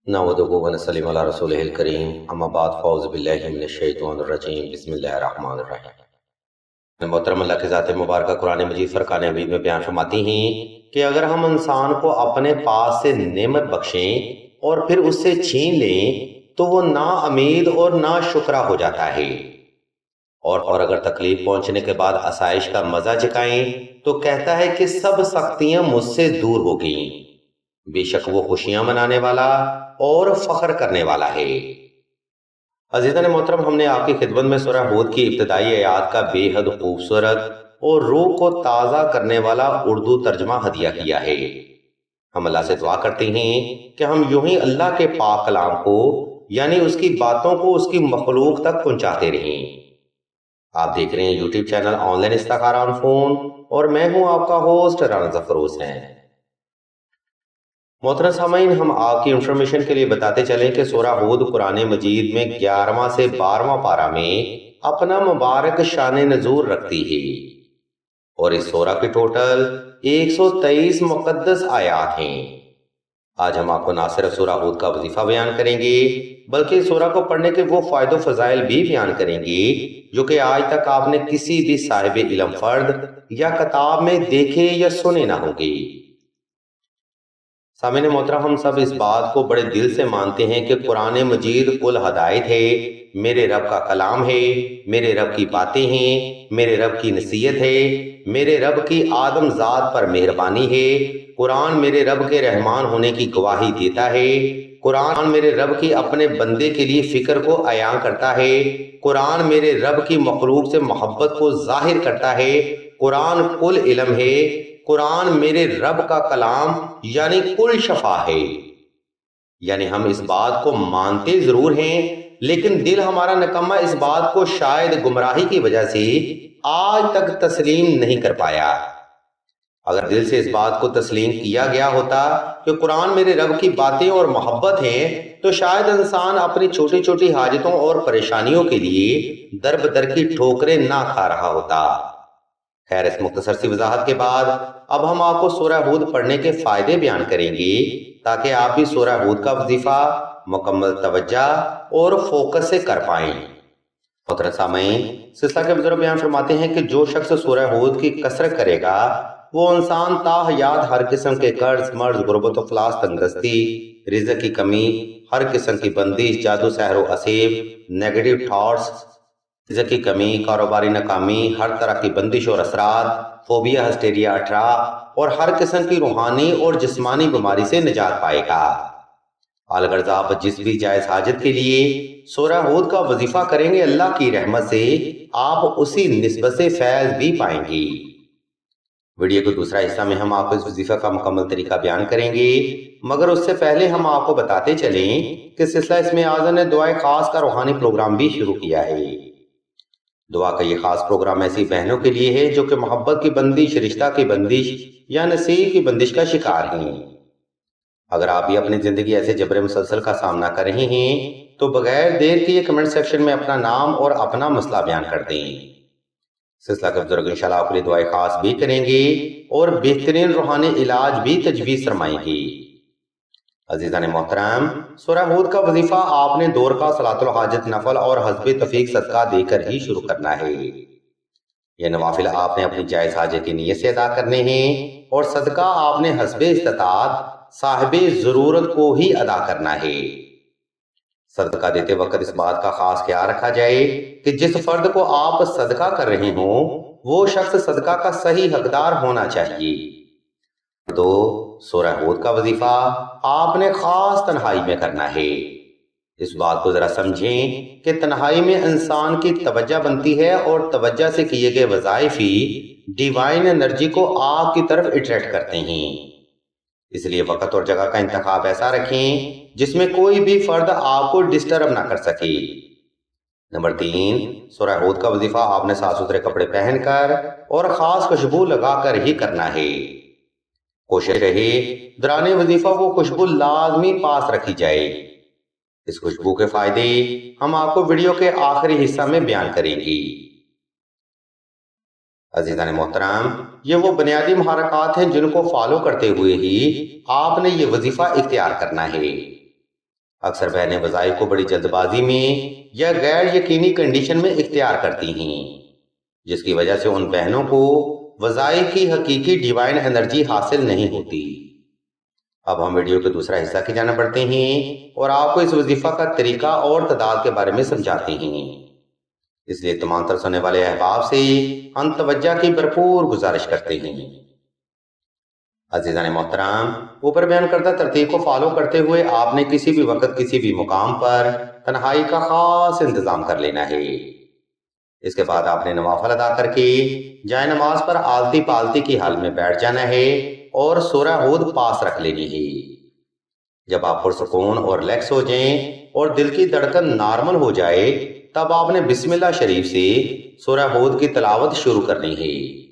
नहमदुहु व नसल्लिमु अला रसूलिहिल करीम अम्मा बाद फ़ौज़ बिल्लाहि मिनश शैतानिर रजीम बिस्मिल्लाहिर रहमानिर रहीम। मोहतरम अल्लाह की ज़ात मुबारक कुरान मजीद फ़ुरक़ान हमीद में बयान फरमाती हैं कि अगर हम इंसान को अपने पास से नेमत बख्शें और फिर उससे छीन लें तो वो ना उम्मीद और ना शुक्रा हो जाता है। और अगर तकलीफ पहुंचने के बाद आसाइश का मजा चखाएं तो कहता है कि सब सख्तियां मुझसे दूर हो गईं। बेशक वो खुशियां मनाने वाला और फख्र करने वाला है। अज़ीज़ान मोहतरम, हमने आपकी खिदमत में सूरह हूद की इब्तिदाई आयात का बेहद खूबसूरत और रूह को ताज़ा करने वाला उर्दू तर्जमा हदिया किया है। हम अल्लाह से दुआ करते हैं कि हम यूं ही अल्लाह के पाक कलाम को यानी उसकी बातों को उसकी मखलूक तक पहुंचाते रहें। आप देख रहे हैं यूट्यूब चैनल ऑनलाइन इस्तिखारा ऑन फोन और मैं हूं आपका होस्ट राना ज़फ़र हुसैन। मोहतरम सामीन, हम आपकी इंफॉर्मेशन के लिए बताते चलें कि सूरह हूद कुरान मजीद में 11वां से 12वां पारा में अपना मुबारक शान नज़ूल रखती है और इस सूरह के टोटल 123 मुक़द्दस आयात हैं। आज हम आपको ना सिर्फ सूरह हूद का वजीफा बयान करेंगे बल्कि इस सूरह को पढ़ने के वो फायदे फजाइल भी बयान करेंगे जो कि आज तक आपने किसी भी साहिब इल्म फर्द या किताब में देखे या सुने ना होंगे। सामने मोहतरम, हम सब इस बात को बड़े दिल से मानते हैं कि कुरान मजीद कुल हदायत है, मेरे रब का कलाम है, मेरे रब की बातें हैं, मेरे रब की नसीहत है, मेरे रब की आदम जात पर मेहरबानी है। कुरान मेरे रब के रहमान होने की गवाही देता है। कुरान मेरे रब की अपने बंदे के लिए फिक्र को अयां करता है। कुरान मेरे रब की मखलूक से मोहब्बत को जाहिर करता है। कुरान कुल इल्म है। कुरान मेरे रब का कलाम यानी कुल शफा है। यानी हम इस बात को मानते जरूर हैं लेकिन दिल हमारा निकम्मा इस बात को शायद गुमराही की वजह से आज तक तस्लीम नहीं कर पाया। अगर दिल से इस बात को तस्लीम किया गया होता कि कुरान मेरे रब की बातें और मोहब्बत है तो शायद इंसान अपनी छोटी छोटी हाजतों और परेशानियों के लिए दर बदर की ठोकरें ना खा रहा होता। खैर, इस मुख्तसर सी वजाहत के बाद अब हम आपको सूरह हूद पढ़ने के फायदे बयान करेंगे ताकि आप भी सूरह हूद का वजीफा मुकम्मल तवज्जो और फोकस से कर पाएं। मोहतरम सामीन, सिलसिला के बुजुर्ग बयान फरमाते हैं कि जो शख्स सूरह हूद की कसरत करेगा वो इंसान ताहयात हर किस्म के कर्ज, मर्ज, गुर्बत, अफलास, तंगदस्ती, रिज़्क़ की कमी, हर किस्म की बंदिश, जादू, सहर व असीब, नेगेटिव थॉट्स, रिज़्क़ की कमी, कारोबारी नाकामी, हर तरह की बंदिश और असरात, फोबिया, हिस्टेरिया, अठरा और हर किस्म की रूहानी और जिस्मानी बीमारी से निजात पाएगा। अलगर आप जिस भी जायज हाजत के लिए सूरह हूद का वजीफा करेंगे अल्लाह की रहमत से आप उसी निस्बत से फैज भी पाएंगे। वीडियो के दूसरा हिस्सा में हम आपको इस वजीफा का मुकम्मल तरीका बयान करेंगे मगर उससे पहले हम आपको बताते चलें कि सिलसिला इसमें आज़म ने दुआए खास का रूहानी प्रोग्राम भी शुरू किया है। दुआ का ये खास प्रोग्राम ऐसी बहनों के लिए है जो कि मोहब्बत की बंदिश, रिश्ता की बंदिश या नसीब की बंदिश का शिकार हैं। अगर आप भी अपनी जिंदगी ऐसे जबरे मुसलसल का सामना कर रहे हैं तो बगैर देर के कमेंट सेक्शन में अपना नाम और अपना मसला बयान कर दें। सिलसिला के बुजुर्ग इंशाल्लाह आपके लिए दुआएं खास भी करेंगे और बेहतरीन रूहानी इलाज भी तजवीज फरमाएंगे। अजीज़ान मोहतरम, सूरह हूद का वजीफा आपने दौर का सलातुल हाजत, नफल और हस्बे तफीक सदका देकर ही शुरू करना है। यह नवाफिल आपने अपनी जायज हाजत की नीयत से अदा करने हैं और सदका आपने हस्बे इस्तात साहिबे जरूरत को ही अदा करना है। सदका देते वक्त इस बात का खास ख्याल रखा जाए कि जिस फर्द को आप सदका कर रहे हो वो शख्स सदका का सही हकदार होना चाहिए। तो सूरह हूद का वजीफा आपने खास तन्हाई में करना है। इस बात को जरा समझें कि तन्हाई में इंसान की तवज्जो बनती है और तवज्जो से किए गए वज़ाइफ ही डिवाइन एनर्जी को आपकी तरफ अट्रैक्ट करते हैं। इसलिए वक्त और जगह का इंतखाब ऐसा रखें जिसमें कोई भी फर्द आपको डिस्टर्ब ना कर सके। नंबर 3, सूरह हूद का वजीफा आपने साफ सुथरे कपड़े पहनकर और खास खुशबू लगाकर ही करना है। कोशिश रहे दौरान वजीफा वो खुशबू लाजमी पास रखी जाए। इस खुशबू के फायदे हम आपको वीडियो के आखिरी हिस्सा में बयान करेंगे। अजीज़ान मोहतरम, ये वो बुनियादी महारकात हैं जिनको फॉलो करते हुए ही आपने ये वजीफा इख्तियार करना है। اکثر بہنیں وظائف کو بڑی جلد بازی میں یا غیر یقینی کنڈیشن میں اختیار کرتی ہیں، جس کی وجہ سے ان بہنوں کو وظائف کی حقیقی ڈیوائن انرجی حاصل نہیں ہوتی۔ اب ہم ویڈیو کے دوسرا حصہ کی جانب بڑھتے ہیں اور آپ کو اس وظیفہ کا طریقہ اور تعداد کے بارے میں سمجھاتے ہیں۔ اس لیے تمام تر سننے والے احباب سے ہم توجہ کی بھرپور گزارش کرتے ہیں۔ عزیزان محترم، اوپر بیان کردہ ترتیب کو فالو کرتے ہوئے آپ نے کسی بھی وقت کسی بھی مقام پر تنہائی کا خاص انتظام کر لینا ہے۔ اس کے بعد آپ نے نوافل ادا کر کے جائے نماز پر آلتی پالتی کی حال میں بیٹھ جانا ہے اور سورہ ہود پاس رکھ لینی ہے۔ جب آپ پرسکون اور ریلیکس ہو جائیں اور دل کی دھڑکن نارمل ہو جائے، تب آپ نے بسم اللہ شریف سے سورہ ہود کی تلاوت شروع کرنی ہے۔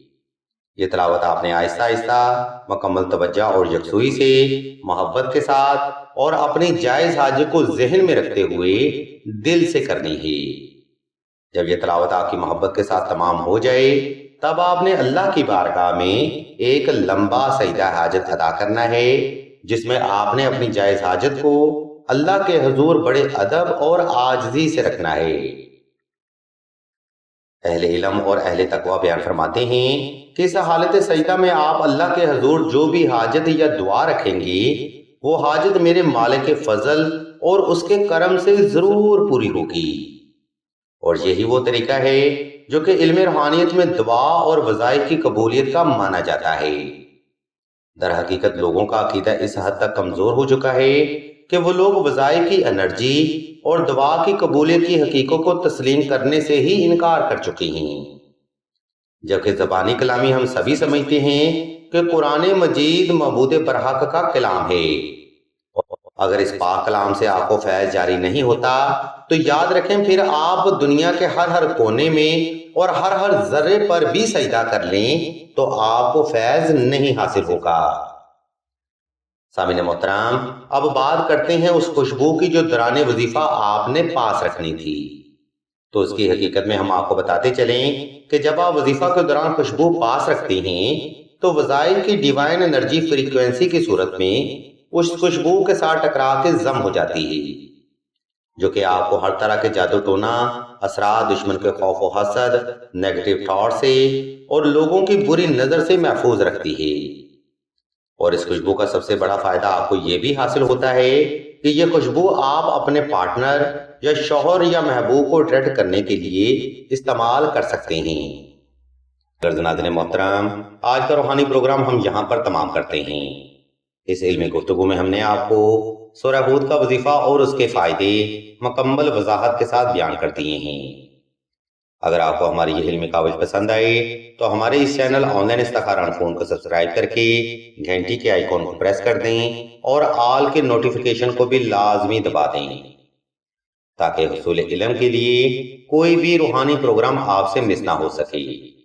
یہ تلاوت آپ نے آہستہ آہستہ مکمل توجہ اور یکسوئی سے محبت کے ساتھ اور اپنی جائز حاجت کو ذہن میں رکھتے ہوئے دل سے کرنی ہے۔ جب یہ تلاوت آپ کی محبت کے ساتھ تمام ہو جائے، تب آپ نے اللہ کی بارگاہ میں ایک لمبا سجدہ حاجت ادا کرنا ہے، جس میں آپ نے اپنی جائز حاجت کو اللہ کے حضور بڑے ادب اور عاجزی سے رکھنا ہے۔ اہل علم اور اہل تقوی بیان فرماتے ہیں کہ اس حالت سجدہ میں آپ اللہ کے حضور جو بھی حاجت یا دعا رکھیں گے، وہ حاجت میرے مالک فضل اور اس کے کرم سے ضرور پوری ہوگی۔ اور یہی وہ طریقہ ہے جو کہ علم روحانیت میں دعا اور وظائف کی قبولیت کا مانا جاتا ہے۔ در حقیقت لوگوں کا عقیدہ اس حد تک کمزور ہو چکا ہے کہ وہ لوگ وظائف کی انرجی اور دعا کی قبولیت کی حقیقت کو تسلیم کرنے سے ہی انکار کر چکے ہیں، جبکہ زبانی کلامی ہم سبھی سمجھتے ہیں کہ قرآن مجید معبود برحق کا کلام ہے۔ اگر اس پاک کلام سے آپ کو فیض جاری نہیں ہوتا تو یاد رکھیں پھر آپ دنیا کے ہر کونے میں اور ہر ذرے پر بھی سجدہ کر لیں تو آپ کو فیض نہیں حاصل ہوگا۔ سامعین محترم، اب بات کرتے ہیں اس خوشبو کی جو دوران وظیفہ آپ نے پاس رکھنی تھی۔ تو اس کی حقیقت میں ہم آپ کو بتاتے چلیں کہ جب آپ وظیفہ کے دوران خوشبو پاس رکھتے ہیں تو وظائف کی ڈیوائن انرجی فریکوینسی کی صورت میں اس خوشبو کے ساتھ ٹکرا کے ضم ہو جاتی ہے، جو کہ آپ کو ہر طرح کے جادو ٹونا، اثرات، دشمن کے خوف و حسد، نیگیٹو تھاٹ سے اور لوگوں کی بری نظر سے محفوظ رکھتی ہے۔ اور اس خوشبو کا سب سے بڑا فائدہ آپ کو یہ بھی حاصل ہوتا ہے کہ یہ خوشبو آپ اپنے پارٹنر یا شوہر یا محبوب کو اٹریکٹ کرنے کے لیے استعمال کر سکتے ہیں۔ ناظرین محترم، آج کا روحانی پروگرام ہم یہاں پر تمام کرتے ہیں۔ اس علمی گفتگو میں ہم نے آپ کو سورہ ہود کا وظیفہ اور اس کے فائدے مکمل وضاحت کے ساتھ بیان کر دیے ہیں۔ اگر آپ کو ہماری یہ علمی کاوش پسند آئے تو ہمارے اس چینل آن لائن استخارہ فون کو سبسکرائب کر کے گھنٹی کے آئیکن کو پریس کر دیں اور آل کے نوٹیفیکیشن کو بھی لازمی دبا دیں، تاکہ حصول علم کے لیے کوئی بھی روحانی پروگرام آپ سے مس نہ ہو سکے۔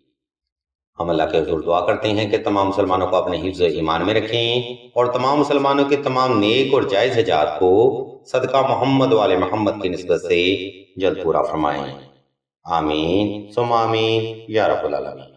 ہم اللہ کے حضور دعا کرتے ہیں کہ تمام مسلمانوں کو اپنے حفظ ایمان میں رکھیں اور تمام مسلمانوں کے تمام نیک اور جائز حاجات کو صدقہ محمد والے محمد کی نسبت سے جلد پورا فرمائیں۔ آمین ثم آمین یا رب العالمین۔